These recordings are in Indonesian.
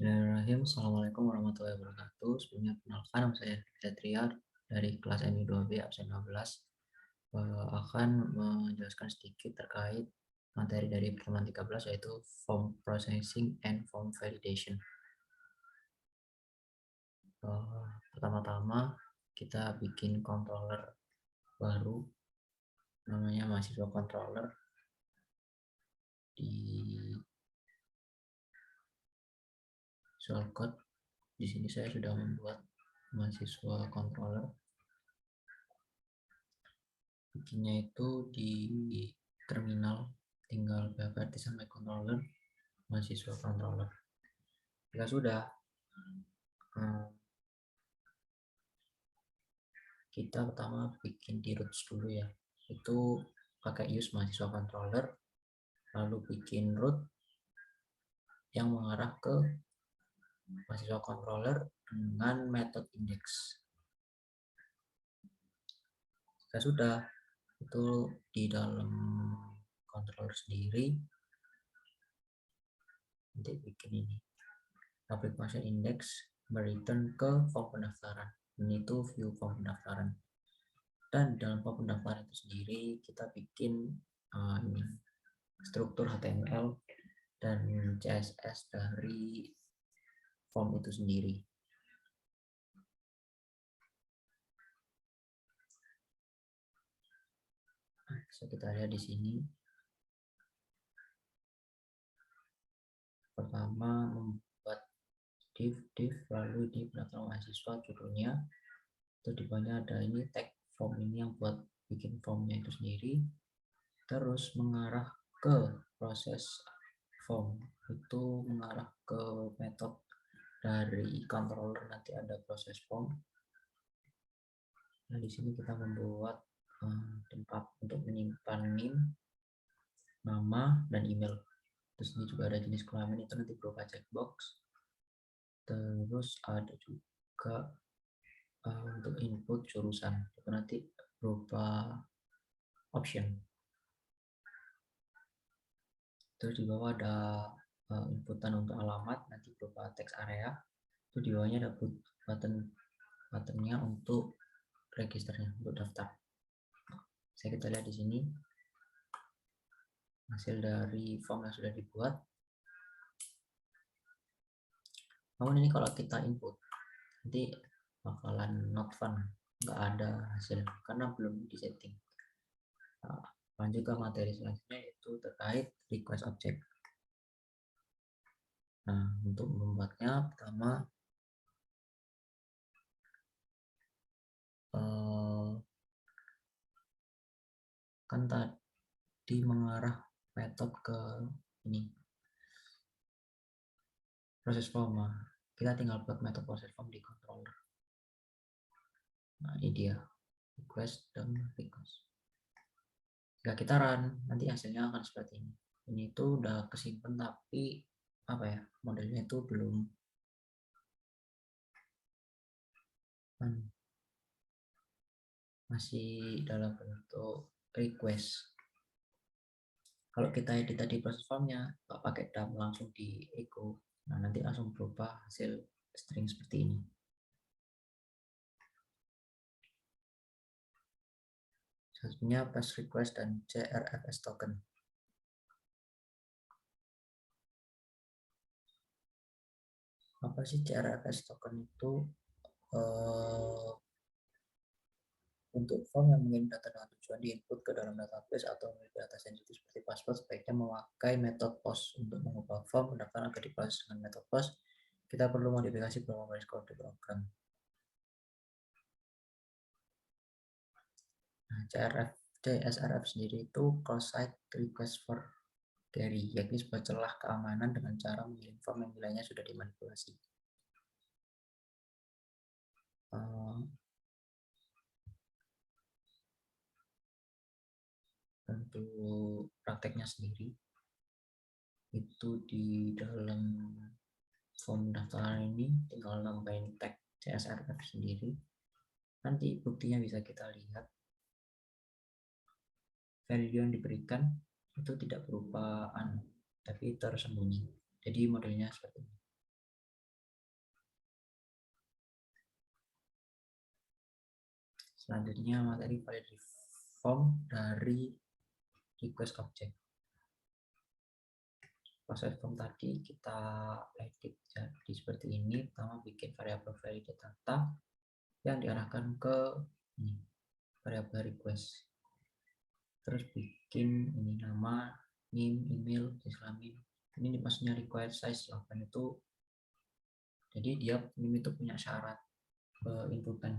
Bismillahirrahmanirrahim. Assalamualaikum warahmatullahi wabarakatuh. Sebelumnya perkenalkan, nama saya Satria dari kelas MI2B absen 12. Akan menjelaskan sedikit terkait materi dari pertemuan 13 yaitu form processing and form validation. Pertama-tama kita bikin controller baru namanya mahasiswa controller. Di shortcut di sini saya sudah membuat mahasiswa controller. Bikinnya itu di terminal, tinggal PHP sampai controller mahasiswa controller. Jika sudah, kita pertama bikin di roots dulu ya, itu pakai use mahasiswa controller, lalu bikin root yang mengarah ke mahasiswa controller dengan metode index. Jika sudah, itu di dalam controller sendiri nanti bikin ini public function index mereturn ke form pendaftaran. Ini itu view form pendaftaran. Dan dalam form pendaftaran itu sendiri kita bikin ini struktur HTML dan CSS dari form itu sendiri. Bisa kita lihat di sini. Pertama membuat div lalu di pendaftaran mahasiswa judulnya. Itu di bawahnya ada ini tag form ini yang buat bikin formnya itu sendiri. Terus mengarah ke proses form itu mengarah ke metode dari controller, nanti ada proses form. Nah, di sini kita membuat tempat untuk menyimpan name, nama, dan email. Terus ini juga ada jenis kelamin, itu nanti berupa checkbox. Terus ada juga untuk input jurusan, itu nanti berupa option. Terus di bawah ada inputan untuk alamat, nanti berupa text area. Itu di bawahnya ada buttonnya untuk registernya, untuk daftar. Kita lihat di sini hasil dari form yang sudah dibuat. Namun ini kalau kita input nanti bakalan not fun, nggak ada hasil karena belum disetting. Lanjut ke materi selanjutnya yaitu terkait request object. Nah, untuk membuatnya pertama kan tadi mengarah metode ke ini proses form, kita tinggal buat metode proses form di controller. Nah, ini dia request dan request. Jika kita run, nanti hasilnya akan seperti ini. Ini tuh udah kesimpan tapi apa ya, modelnya itu belum masih dalam bentuk request. Kalau kita edit tadi proses formnya pakai dump langsung di echo, nah nanti langsung berubah hasil string seperti ini. Satunya pass request dan CRFS token. Apa sih CRFS token itu? Untuk form yang mengirim data dengan tujuan diinput ke dalam database atau data sensitif seperti password, sebaiknya memakai metode POST. Untuk mengubah form pendaftaran agar diproses dengan metode POST, kita perlu modifikasi beberapa baris kode program. Nah, CSRF sendiri itu cross-site request for query, yakni sebuah celah keamanan dengan cara mengirim form yang nilainya sudah dimanipulasi. Untuk prakteknya sendiri itu di dalam form pendaftaran ini tinggal nambahin tag CSRF sendiri. Nanti buktinya bisa kita lihat. Value yang diberikan itu tidak berupa tapi tersembunyi. Jadi modelnya seperti ini. Selanjutnya materi validate form dari request object. Proses form tadi kita edit jadi seperti ini. Pertama bikin variabel validate data yang diarahkan ke ini, variabel request. Terus bikin ini nama, name, email, jenis kelamin. Ini maksudnya required size 8 itu. Jadi dia ini itu punya syarat inputan.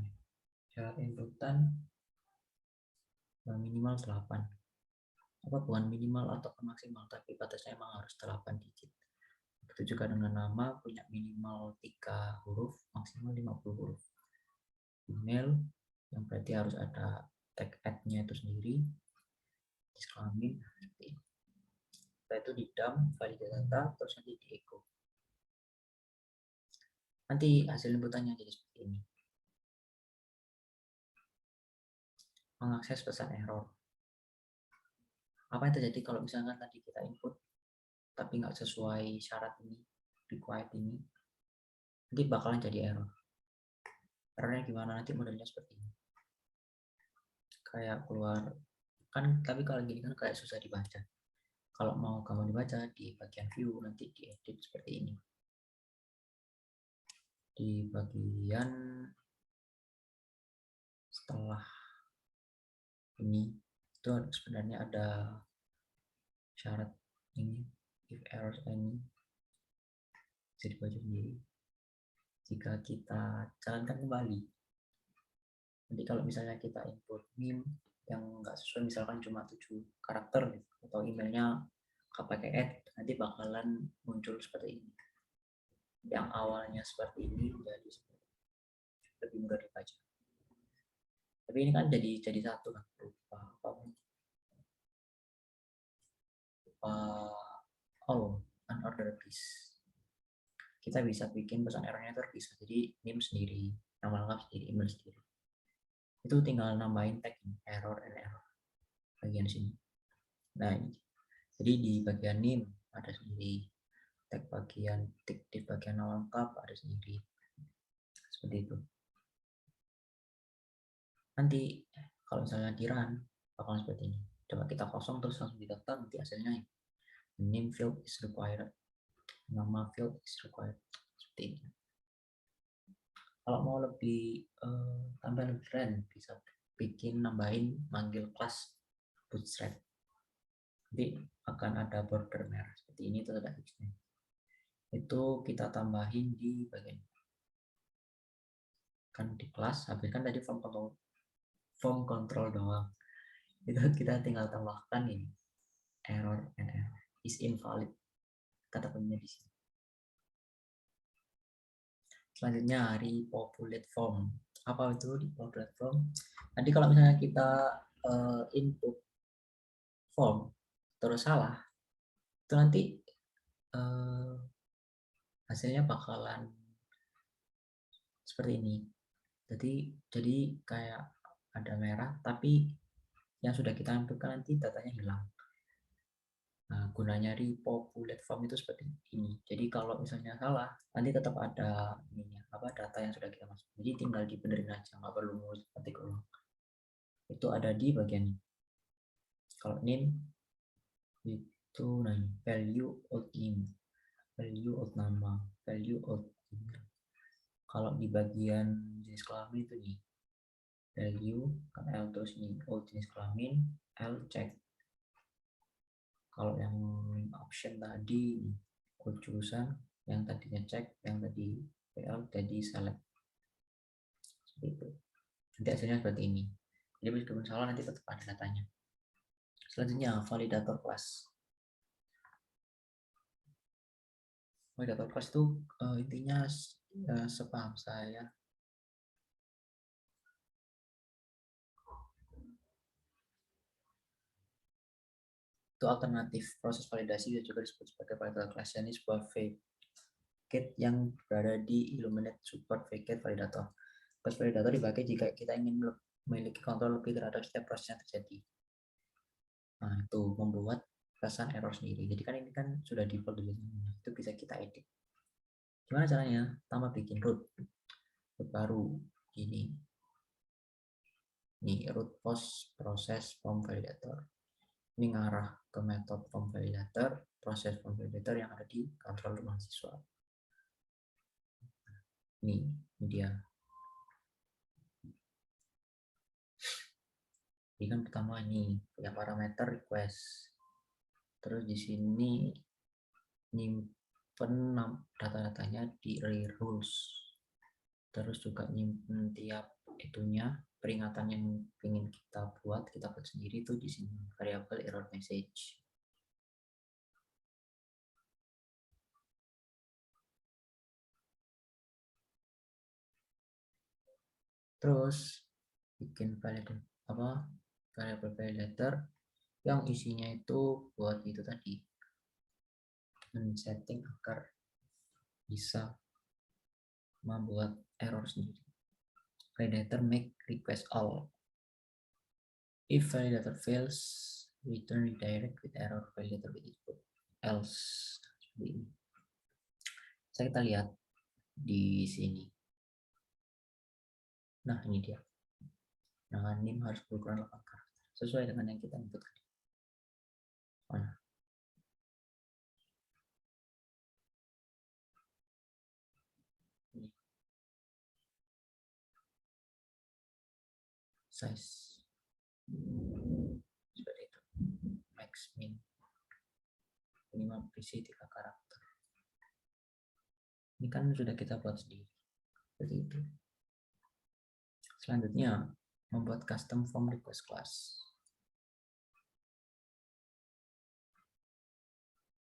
Syarat inputan minimal 8. Apa bukan minimal atau maksimal, tapi batasnya emang harus 8 digit. Begitu juga dengan nama, punya minimal 3 huruf, maksimal 50 huruf. Email yang berarti harus ada tag add-nya itu sendiri. Jenis kelamin seperti ini. Setelah itu di dump validate data, terus nanti di echo. Nanti hasil inputannya jadi seperti ini. Mengakses pesan error. Apa yang terjadi kalau misalkan tadi kita input tapi nggak sesuai syarat ini, required ini, nanti bakalan jadi error. Errornya gimana? Nanti modelnya seperti ini. Kayak keluar kan, tapi kalau gini kan kayak susah dibaca. Kalau mau kamu dibaca di bagian view, nanti diedit seperti ini. Di bagian setelah ini itu sebenarnya ada syarat ini, if errors any, bisa dibaca sendiri. Jika kita jalankan kembali, nanti kalau misalnya kita input name yang nggak sesuai, misalkan cuma 7 karakter gitu, atau emailnya pakai add, nanti bakalan muncul seperti ini. Yang awalnya seperti ini menjadi lebih mudah dibaca. Tapi ini kan jadi satu kan, lupa all unordered list. Kita bisa bikin pesan errornya terpisah, jadi name sendiri, nama lengkap sendiri, email sendiri. Itu tinggal nambahin tag error and error bagian sini. Nah ini, jadi di bagian name ada sendiri, tag bagian di bagian nama lengkap ada sendiri, seperti itu. Nanti kalau misalnya di run bakalan seperti ini. Coba kita kosong terus langsung didaftar, nanti hasilnya name field is required, nama field is required, seperti ini. Kalau mau lebih tambah lebih keren, bisa bikin nambahin manggil kelas bootstrap. Nanti akan ada border merah seperti ini, itu ada X-nya. Itu kita tambahin di bagian kan di kelas, habis kan tadi form control doang. Itu kita tinggal tambahkan ini error is invalid, kata kuncinya di sini. Selanjutnya repopulate form. Apa itu repopulate form? Nanti kalau misalnya kita input form terus salah, itu nanti hasilnya bakalan seperti ini. Jadi kayak ada merah, tapi yang sudah kita inputkan nanti datanya hilang. Nah, gunanya repopulate form itu seperti ini. Jadi kalau misalnya salah, nanti tetap ada ininya, data yang sudah kita masuk. Jadi tinggal dibenerin aja, nggak perlu ketik ulang. Itu ada di bagian ini. Kalau name itu value old name, value old nama, value old email. Kalau di bagian jenis kelamin itu nih, value kan L terus ini old jenis kelamin, L check. Kalau yang option tadi code jurusan, yang tadinya cek, yang tadi PL jadi select, seperti itu. Nanti hasilnya seperti ini. Jadi meskipun salah nanti tetap ada datanya. Selanjutnya validator class. Validator class itu intinya sepaham saya itu alternatif proses validasi juga disebut sebagai validator class. Ini sebuah paket yang berada di Illuminate Support Packet Validator. Proses validator dipakai jika kita ingin memiliki kontrol lebih terhadap setiap proses yang terjadi. Nah, itu membuat pesan error sendiri. Jadi kan ini kan sudah default di sini. Itu bisa kita edit. Gimana caranya? Pertama bikin root baru ini. Ini root post proses form validator. Ini ngarah ke metode form validator, proses form validator yang ada di controller mahasiswa. Ini dia. Ini kan pertama ini punya parameter request. Terus di sini nyimpen data-datanya di array rules. Terus juga nyimpen tiap itunya peringatan yang ingin kita buat sendiri itu di sini variabel error message. Terus bikin variabel validator yang isinya itu buat itu tadi, men-setting agar bisa membuat error sendiri. Validator make request all. If validator fails, return redirect with error validator with input else. Seperti ini. Saya kita lihat di sini. Nah, ini dia. Nah, nim harus berukuran 8 karakter sesuai dengan yang kita input tadi. Mana? Ini. Size. Seperti itu. Max min. Minimal berisi 3 karakter. Ini kan sudah kita buat sendiri. Seperti itu. Selanjutnya, membuat custom form request class.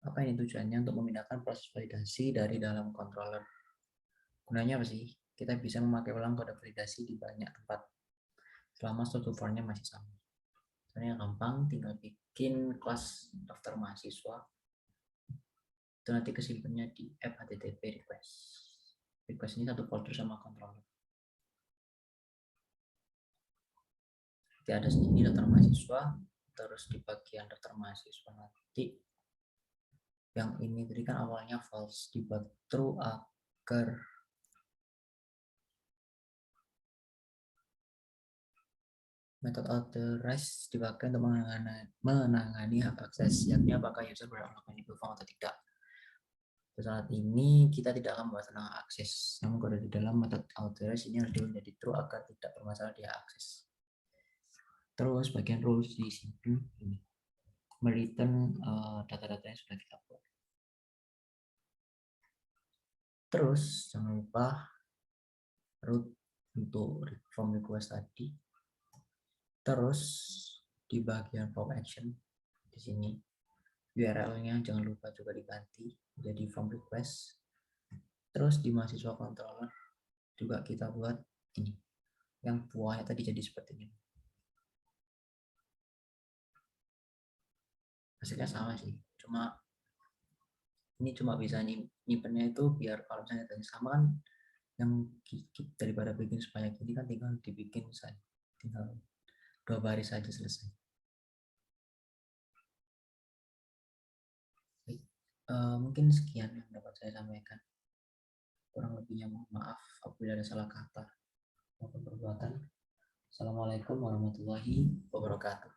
Apa ini tujuannya? Untuk memindahkan proses validasi dari dalam controller. Gunanya apa sih? Kita bisa memakai ulang kode validasi di banyak tempat selama struktur formnya masih sama. Caranya gampang, tinggal bikin kelas daftar mahasiswa. Itu nanti kesimpannya di app http request. Request ini satu folder sama controller. Nanti ada sendiri daftar mahasiswa, terus di bagian daftar mahasiswa nanti yang ini tadi kan awalnya false dibuat true agar metode authorize dipakai untuk menangani hak akses, yakni apakah user berhak melakukan form atau tidak. Saat ini kita tidak akan membahas tentang akses, namun kode di dalam metode authorize ini harus menjadi true agar tidak bermasalah di akses. Terus bagian rules di sini ini mereturn data-data yang sudah kita buat. Terus jangan lupa root untuk form request tadi. Terus di bagian form action di sini URL-nya jangan lupa juga diganti jadi form request. Terus di mahasiswa controller juga kita buat ini yang buahnya tadi jadi seperti ini. Hasilnya sama sih, cuma ini cuma bisa nyimpennya itu biar kalau misalnya tadi sama kan yang daripada bikin supaya gini kan tinggal dibikin saja, tinggal 2 baris saja selesai. Baik, mungkin sekian yang dapat saya sampaikan. Kurang lebihnya mohon maaf apabila ada salah kata maupun perbuatan. Assalamualaikum warahmatullahi wabarakatuh.